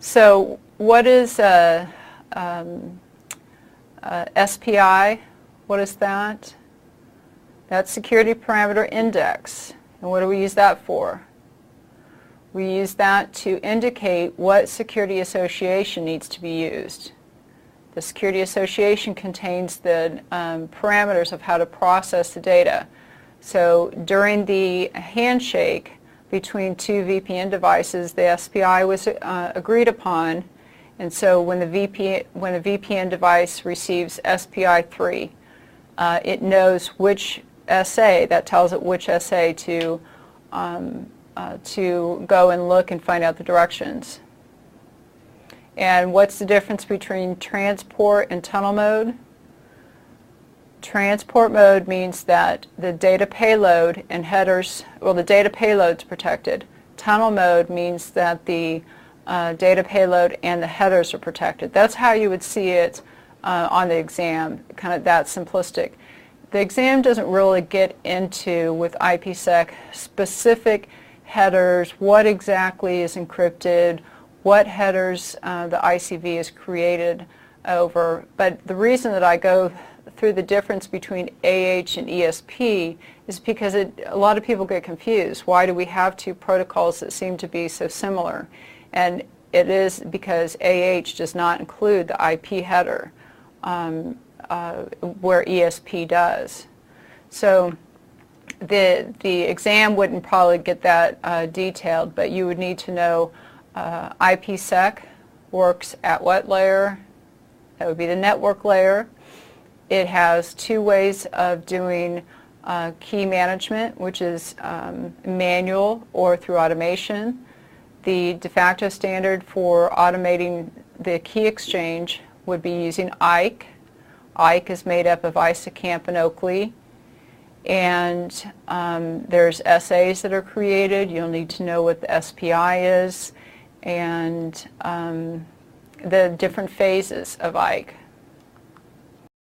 So what is SPI? What is that? That's Security Parameter Index. And what do we use that for? We use that to indicate what security association needs to be used. The security association contains the parameters of how to process the data. So during the handshake between two VPN devices, the SPI was agreed upon, and so when the VPN device receives SPI 3, it knows which SA, that tells it which SA to go and look and find out the directions. And what's the difference between transport and tunnel mode? Transport mode means that the data payload and headers, well, the data payload's protected. Tunnel mode means that the data payload and the headers are protected. That's how you would see it on the exam, kind of that simplistic. The exam doesn't really get into, with IPsec, specific headers, what exactly is encrypted, what headers the ICV is created over. But the reason that I go through the difference between AH and ESP is because a lot of people get confused. Why do we have two protocols that seem to be so similar? And it is because AH does not include the IP header where ESP does. So the exam wouldn't probably get that detailed, but you would need to know IPsec works at what layer? That would be the network layer. It has two ways of doing key management, which is manual or through automation. The de facto standard for automating the key exchange would be using IKE. IKE is made up of ISACAMP and Oakley. And there's SAs that are created. You'll need to know what the SPI is and the different phases of IKE.